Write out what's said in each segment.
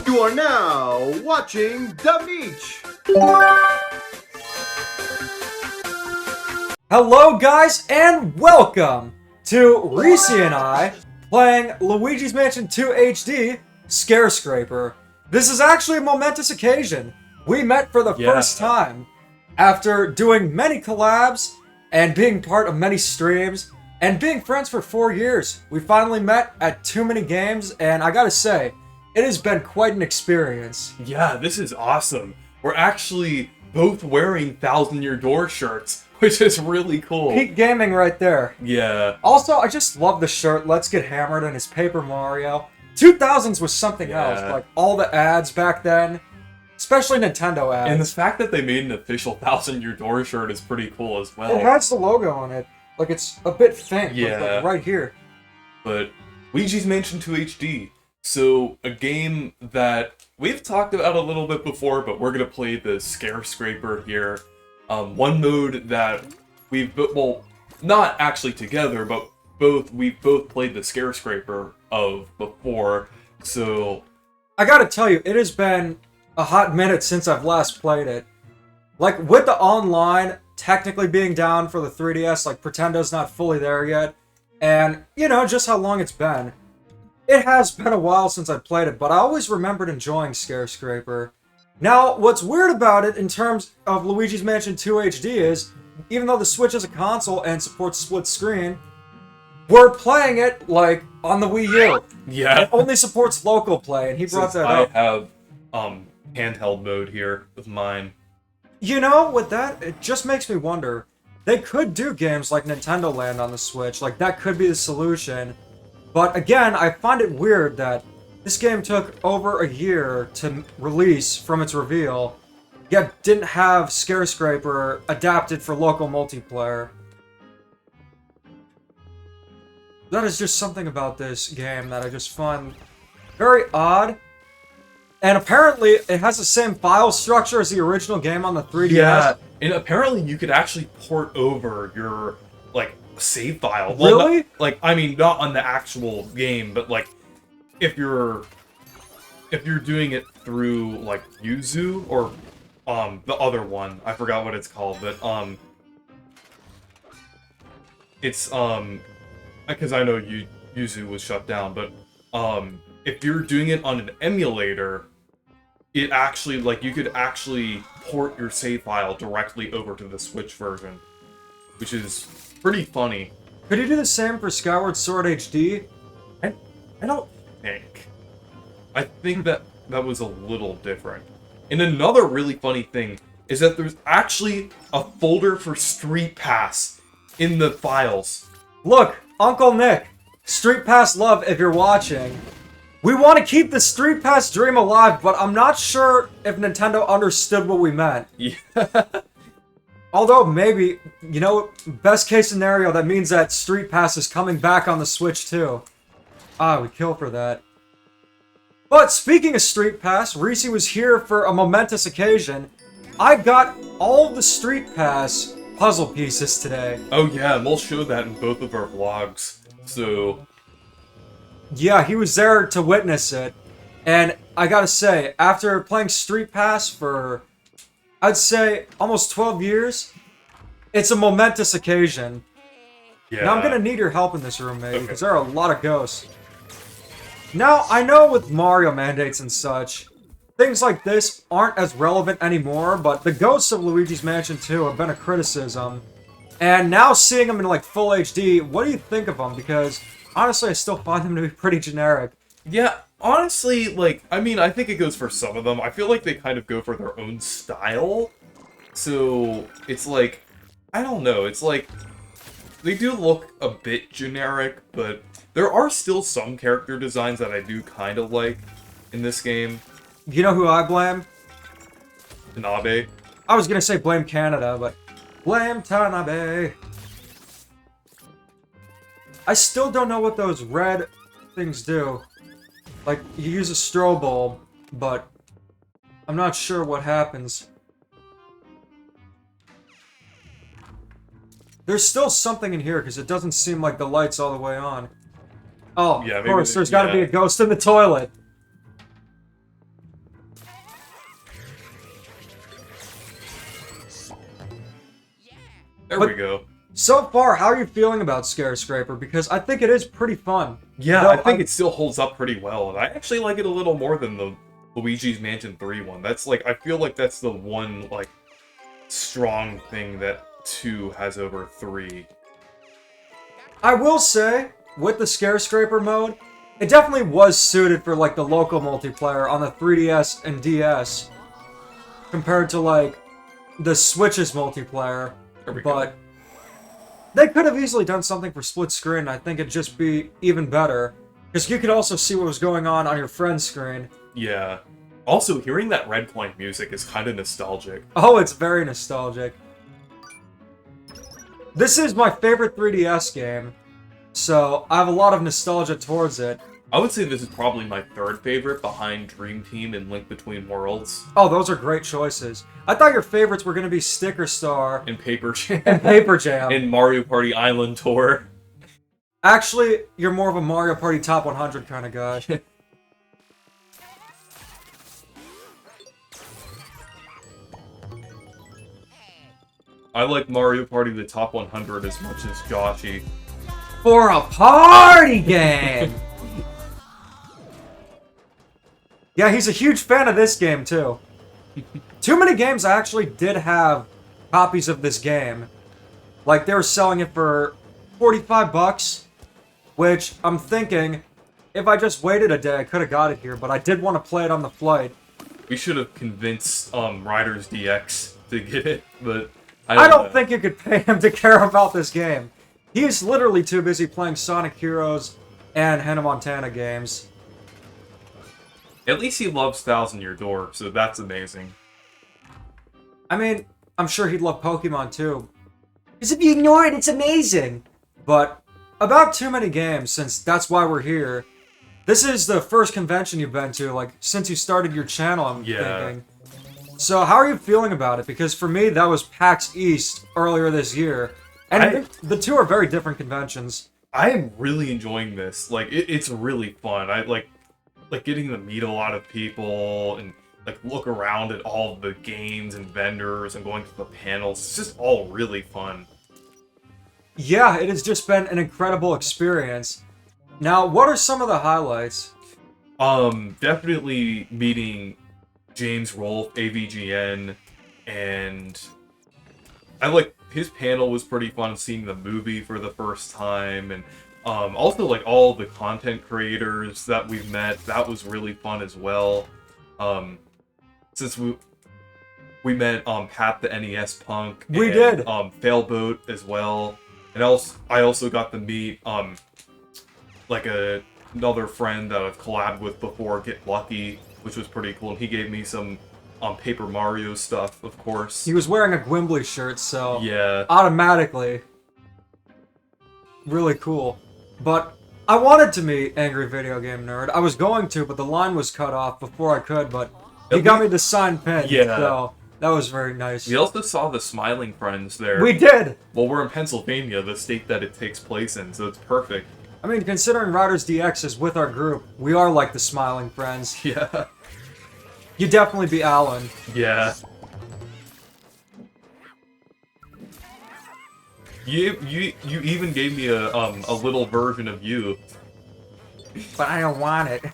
You are now watching The Meech. Hello guys and welcome to Reecee and I playing Luigi's Mansion 2 HD ScareScraper. This is actually a momentous occasion. We met for the first time after doing many collabs and being part of many streams and being friends for 4 years. We finally met at Too Many Games, and I gotta say, it has been quite an experience. Yeah, this is awesome. We're actually both wearing Thousand Year Door shirts, which is really cool. Peak gaming right there. Yeah. Also, I just love the shirt, Let's Get Hammered, and his Paper Mario. 2000s was something else, like all the ads back then, especially Nintendo ads. And the fact that they made an official Thousand Year Door shirt is pretty cool as well. It has the logo on it. Like, it's a bit faint, like right here. But Luigi's Mansion 2 HD. So, a game that we've talked about a little bit before, but we're going to play the ScareScraper here. One mode that we've, well, not actually together, but we've both played the ScareScraper of before, so... I gotta tell you, it has been a hot minute since I've last played it. Like, with the online technically being down for the 3DS, like, Pretendo's not fully there yet, and, you know, just how long it's been. It has been a while since I played it, but I always remembered enjoying ScareScraper. Now, what's weird about it in terms of Luigi's Mansion 2 HD is, even though the Switch is a console and supports split screen, we're playing it, like, on the Wii U. Yeah. It only supports local play, and he brought that up. I have, handheld mode here with mine. You know, with that, it just makes me wonder, they could do games like Nintendo Land on the Switch, like, that could be the solution. But again, I find it weird that this game took over a year to release from its reveal, yet didn't have ScareScraper adapted for local multiplayer. That is just something about this game that I just find very odd. And apparently, it has the same file structure as the original game on the 3DS. Yeah, and apparently you could actually port over your, like, save file. Really? Well, not, like, I mean, not on the actual game, but, like, if you're doing it through, like, Yuzu, or, the other one, I forgot what it's called, but, it's, because I know Yuzu was shut down, but, if you're doing it on an emulator, it actually, like, you could actually port your save file directly over to the Switch version, which is pretty funny. Could you do the same for Skyward Sword HD? I don't think. I think that was a little different. And another really funny thing is that there's actually a folder for StreetPass in the files. Look, Uncle Nick, StreetPass love if you're watching. We want to keep the StreetPass dream alive, but I'm not sure if Nintendo understood what we meant. Yeah. Although, maybe, you know, best case scenario, that means that StreetPass is coming back on the Switch, too. Ah, we kill for that. But speaking of StreetPass, Reecee was here for a momentous occasion. I got all the StreetPass puzzle pieces today. Oh yeah, and we'll show that in both of our vlogs, so... Yeah, he was there to witness it. And I gotta say, after playing StreetPass for, I'd say, almost 12 years, it's a momentous occasion. Yeah. Now I'm gonna need your help in this room, maybe, because there are a lot of ghosts. Now, I know with Mario mandates and such, things like this aren't as relevant anymore, but the ghosts of Luigi's Mansion 2 have been a criticism. And now seeing them in, like, full HD, what do you think of them? Because, honestly, I still find them to be pretty generic. Yeah, honestly, like, I mean, I think it goes for some of them. I feel like they kind of go for their own style. So, it's like, I don't know, it's like, they do look a bit generic, but there are still some character designs that I do kind of like in this game. You know who I blame? Tanabe. I was gonna say blame Canada, but blame Tanabe. I still don't know what those red things do. Like, you use a strobe bulb, but I'm not sure what happens. There's still something in here, because it doesn't seem like the light's all the way on. Oh, yeah, of course, there's gotta be a ghost in the toilet. There we go. So far, how are you feeling about ScareScraper? Because I think it is pretty fun. Yeah, Though I think it still holds up pretty well, and I actually like it a little more than the Luigi's Mansion 3 one. That's like, I feel like that's the one, like, strong thing that 2 has over 3. I will say, with the ScareScraper mode, it definitely was suited for, like, the local multiplayer on the 3DS and DS, compared to, like, the Switch's multiplayer, but they could have easily done something for split screen, and I think it'd just be even better, because you could also see what was going on your friend's screen. Yeah. Also, hearing that Red Coin music is kind of nostalgic. Oh, it's very nostalgic. This is my favorite 3DS game, so I have a lot of nostalgia towards it. I would say this is probably my third favorite behind Dream Team and Link Between Worlds. Oh, those are great choices. I thought your favorites were going to be Sticker Star And Paper Jam. and Paper Jam. And Mario Party Island Tour. Actually, you're more of a Mario Party Top 100 kind of guy. I like Mario Party the Top 100 as much as Joshy. For a party game! Yeah, he's a huge fan of this game, too. Too Many Games actually did have copies of this game. Like, they were selling it for 45 bucks, which I'm thinking, if I just waited a day, I could have got it here, but I did want to play it on the flight. We should have convinced Riders DX to get it, but I don't think you could pay him to care about this game. He's literally too busy playing Sonic Heroes and Hannah Montana games. At least he loves Thousand Year Door, so that's amazing. I mean, I'm sure he'd love Pokemon too. Because if you ignore it, it's amazing! But about Too Many Games, since that's why we're here, this is the first convention you've been to, like, since you started your channel, I'm thinking. So how are you feeling about it? Because for me, that was PAX East earlier this year. And the two are very different conventions. I am really enjoying this. Like, it's really fun. I like getting to meet a lot of people and like look around at all the games and vendors and going to the panels. It's just all really fun. Yeah, it has just been an incredible experience. Now, what are some of the highlights? Definitely meeting James Rolfe, AVGN, and I like his panel was pretty fun, seeing the movie for the first time, and also like all the content creators that we've met, that was really fun as well. Since we met Pat the NES Punk, we did Failboat as well, and I also got to meet like another friend that I've collabed with before, Get Lucky, which was pretty cool, and he gave me some Paper Mario stuff, of course. He was wearing a Gwimbly shirt, so yeah, automatically really cool. But I wanted to meet Angry Video Game Nerd. I was going to, but the line was cut off before I could, but he got me to sign pin, so that was very nice. We also saw the Smiling Friends there. We did! Well, we're in Pennsylvania, the state that it takes place in, so it's perfect. I mean, considering Riders DX is with our group, we are like the Smiling Friends. Yeah. You'd definitely be Alan. Yeah. You even gave me a little version of you. But I don't want it.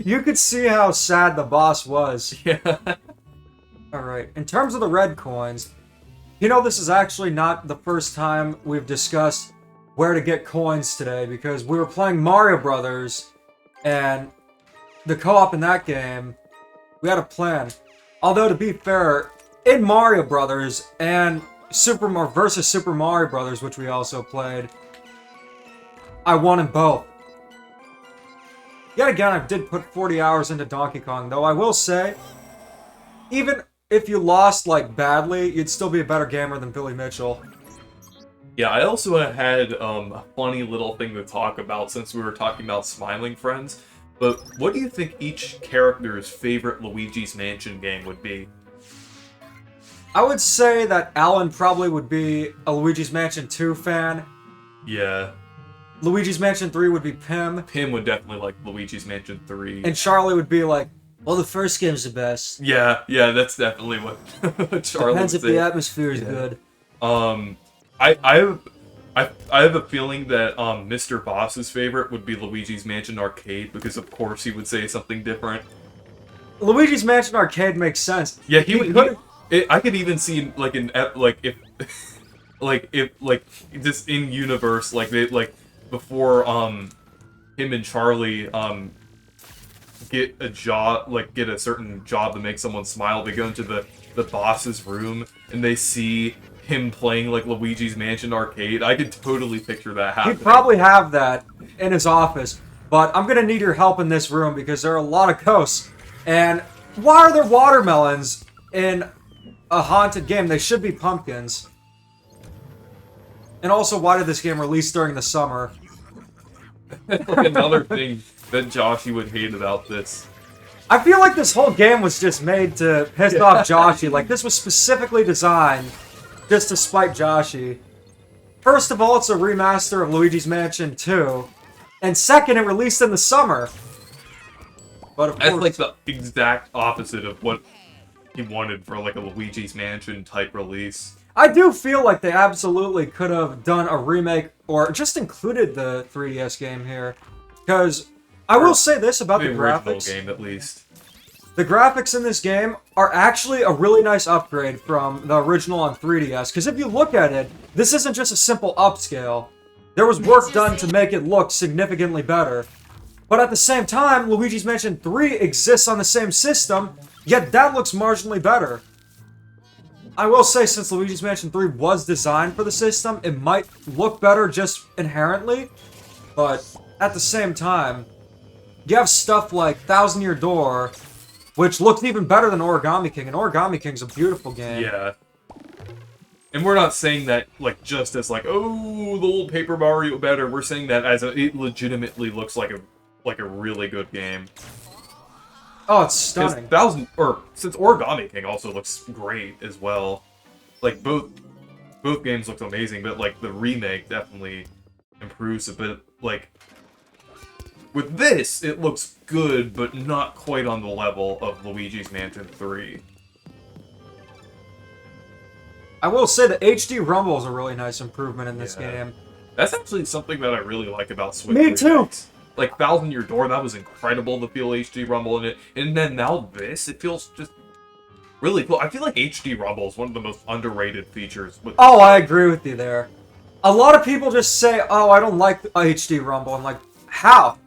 You could see how sad the boss was. Yeah. Alright, in terms of the red coins, you know this is actually not the first time we've discussed where to get coins today, because we were playing Mario Brothers, and the co-op in that game, we had a plan. Although, to be fair, in Mario Brothers and Super Mario Brothers, which we also played, I won in both. Yet again, I did put 40 hours into Donkey Kong, though I will say, even if you lost, like, badly, you'd still be a better gamer than Billy Mitchell. Yeah, I also had a funny little thing to talk about since we were talking about Smiling Friends. But what do you think each character's favorite Luigi's Mansion game would be? I would say that Alan probably would be a Luigi's Mansion 2 fan. Yeah. Luigi's Mansion 3 would be Pim. Pim would definitely like Luigi's Mansion 3. And Charlie would be like, well, the first game's the best. Yeah, that's definitely what Charlie Depends would if say. the atmosphere is good. I have a feeling that Mr. Boss's favorite would be Luigi's Mansion Arcade because of course he would say something different. Luigi's Mansion Arcade makes sense. Yeah, he would. I could even see like if like just in universe like they like before him and Charlie get a job, like get a certain job to make someone smile. They go into the boss's room and they see him playing like Luigi's Mansion Arcade. I could totally picture that happening. He'd probably have that in his office, but I'm gonna need your help in this room because there are a lot of ghosts. And why are there watermelons in a haunted game? They should be pumpkins. And also, why did this game release during the summer? Like another thing that Joshy would hate about this. I feel like this whole game was just made to piss off Joshy. Like, this was specifically designed just to spite Joshy. First of all, it's a remaster of Luigi's Mansion 2. And second, it released in the summer. But of That's course, like the exact opposite of what he wanted for like a Luigi's Mansion type release. I do feel like they absolutely could have done a remake or just included the 3DS game here. Because I will say this about the original graphics. game, at least. The graphics in this game are actually a really nice upgrade from the original on 3DS. Because if you look at it, this isn't just a simple upscale. There was work done to make it look significantly better. But at the same time, Luigi's Mansion 3 exists on the same system, yet that looks marginally better. I will say, since Luigi's Mansion 3 was designed for the system, it might look better just inherently, but at the same time, you have stuff like Thousand Year Door, which looks even better than Origami King, and Origami King's a beautiful game. Yeah. And we're not saying that, like, just as, like, oh, the old Paper Mario better. We're saying that as it legitimately looks like a really good game. Oh, it's stunning. Since Origami King also looks great as well. Like, both games look amazing, but, like, the remake definitely improves a bit. Like, with this, it looks good, but not quite on the level of Luigi's Mansion 3. I will say the HD Rumble is a really nice improvement in this game. That's actually something that I really like about Switch. Me too! Like, Thousand Year Door, that was incredible to feel HD Rumble in it. And then now this, it feels just really cool. I feel like HD Rumble is one of the most underrated features. Oh, I agree with you there. A lot of people just say, oh, I don't like HD Rumble. I'm like, how?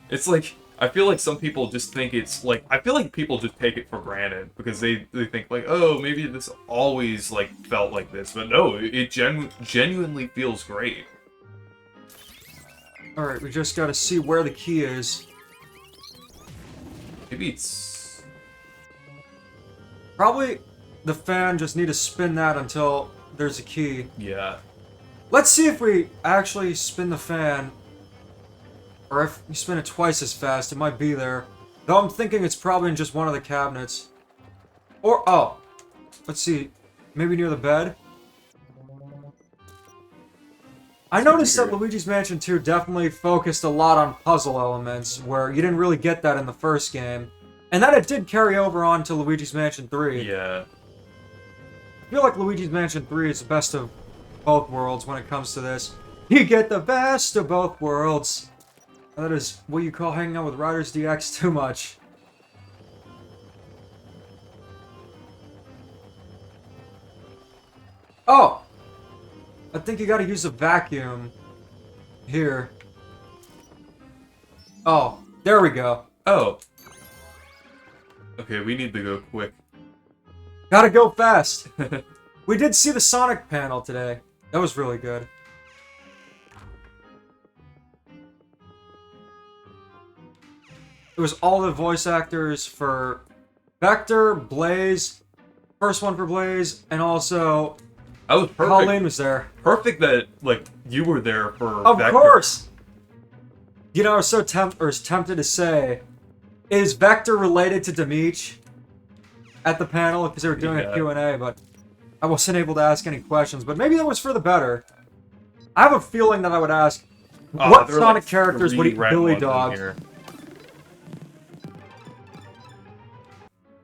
It's like, I feel like some people just think it's like, I feel like people just take it for granted because they think like, oh, maybe this always like felt like this. But no, it genuinely feels great. Alright, we just gotta see where the key is. Maybe it's... Probably the fan, just need to spin that until there's a key. Yeah. Let's see if we actually spin the fan. Or if you spin it twice as fast, it might be there. Though I'm thinking it's probably in just one of the cabinets. Or, oh. Let's see. Maybe near the bed? I noticed that Luigi's Mansion 2 definitely focused a lot on puzzle elements, where you didn't really get that in the first game. And that it did carry over on to Luigi's Mansion 3. Yeah. I feel like Luigi's Mansion 3 is the best of both worlds when it comes to this. You get the best of both worlds. And that is what you call hanging out with Riders DX too much. Oh! I think you gotta use a vacuum. Here. Oh, there we go. Oh. Okay, we need to go quick. Gotta go fast. We did see the Sonic panel today. That was really good. It was all the voice actors for Vector, Blaze, first one for Blaze, and also I was perfect. Colleen was there. Perfect that like you were there for Of Vector. course. You know, I was so tempted to say, is Vector related to Dimitri at the panel because they were doing a Q&A, but I wasn't able to ask any questions. But maybe that was for the better. I have a feeling that I would ask, what Sonic like characters would eat red Billy ones in Dog? here.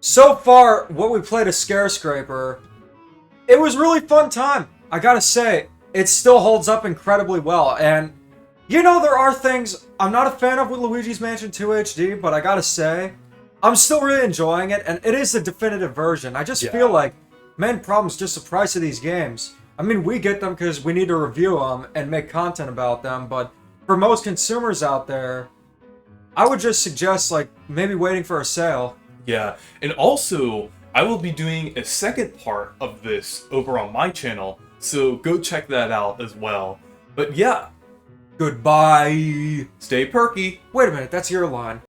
So far, what we played as ScareScraper, it was really fun time. I gotta say, it still holds up incredibly well. And, you know, there are things I'm not a fan of with Luigi's Mansion 2 HD, but I gotta say, I'm still really enjoying it, and it is the definitive version. I just feel like main problem's just the price of these games. I mean, we get them because we need to review them and make content about them, but for most consumers out there, I would just suggest, like, maybe waiting for a sale. Yeah, and also, I will be doing a second part of this over on my channel, so go check that out as well. But yeah, Goodbye. stay perky. Wait a minute, that's your line.